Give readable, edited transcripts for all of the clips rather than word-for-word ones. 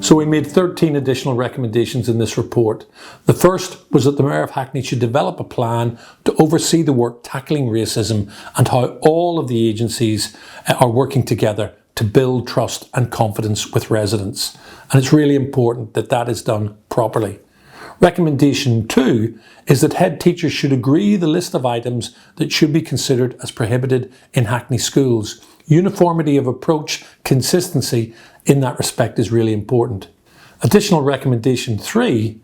So we made 13 additional recommendations in this report. The first was that the Mayor of Hackney should develop a plan to oversee the work tackling racism and how all of the agencies are working together to build trust and confidence with residents. And it's really important that that is done properly. Recommendation 2 is that head teachers should agree the list of items that should be considered as prohibited in Hackney schools. Uniformity of approach, consistency in that respect is really important. Additional recommendation 3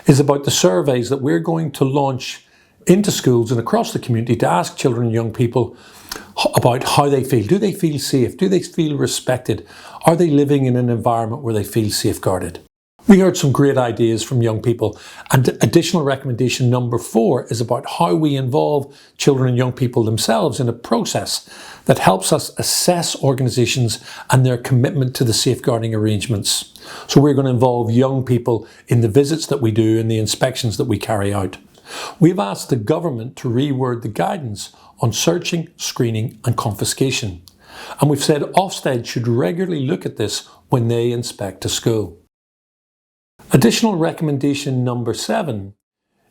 is about the surveys that we're going to launch into schools and across the community to ask children and young people about how they feel. Do they feel safe? Do they feel respected? Are they living in an environment where they feel safeguarded? We heard some great ideas from young people, and additional recommendation number 4 is about how we involve children and young people themselves in a process that helps us assess organisations and their commitment to the safeguarding arrangements. So we're going to involve young people in the visits that we do and the inspections that we carry out. We've asked the government to reword the guidance on searching, screening and confiscation. And we've said Ofsted should regularly look at this when they inspect a school. Additional recommendation number 7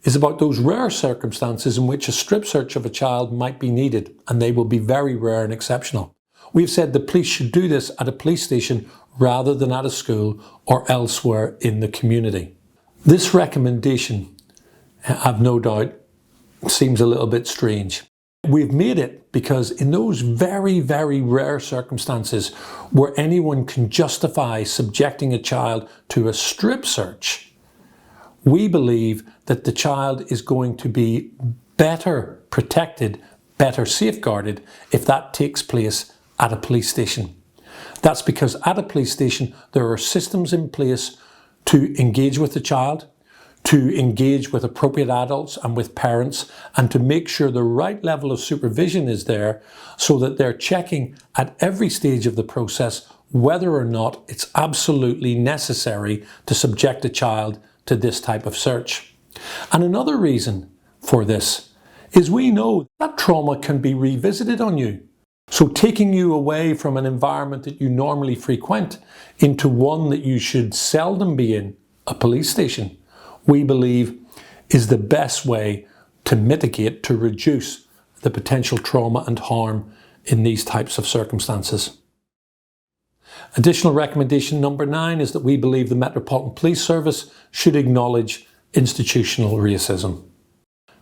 is about those rare circumstances in which a strip search of a child might be needed, and they will be very rare and exceptional. We've said the police should do this at a police station rather than at a school or elsewhere in the community. This recommendation, I've no doubt, seems a little bit strange. We've made it because in those very, very rare circumstances where anyone can justify subjecting a child to a strip search, we believe that the child is going to be better protected, better safeguarded if that takes place at a police station. That's because at a police station there are systems in place to engage with the child, to engage with appropriate adults and with parents, and to make sure the right level of supervision is there so that they're checking at every stage of the process whether or not it's absolutely necessary to subject a child to this type of search. And another reason for this is we know that trauma can be revisited on you. So taking you away from an environment that you normally frequent into one that you should seldom be in, a police station, we believe is the best way to mitigate, to reduce the potential trauma and harm in these types of circumstances. Additional recommendation number 9 is that we believe the Metropolitan Police Service should acknowledge institutional racism.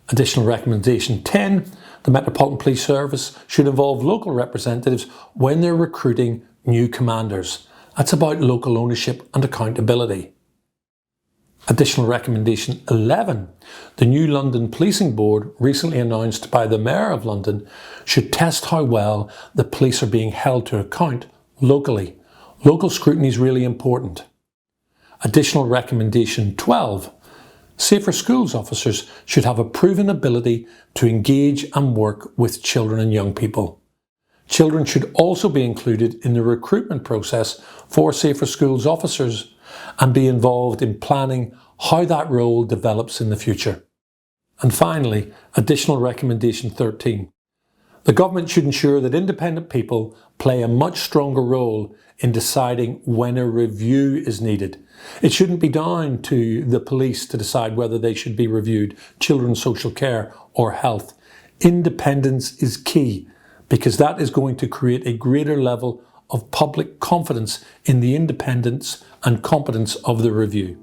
Additional recommendation 10, the Metropolitan Police Service should involve local representatives when they're recruiting new commanders. That's about local ownership and accountability. Additional recommendation 11, the new London Policing Board, recently announced by the Mayor of London, should test how well the police are being held to account locally. Local scrutiny is really important. Additional recommendation 12, Safer Schools officers should have a proven ability to engage and work with children and young people. Children should also be included in the recruitment process for Safer Schools officers and be involved in planning how that role develops in the future. And finally, additional recommendation 13. The government should ensure that independent people play a much stronger role in deciding when a review is needed. It shouldn't be down to the police to decide whether they should be reviewed, children's social care or health. Independence is key because that is going to create a greater level of public confidence in the independence and competence of the review.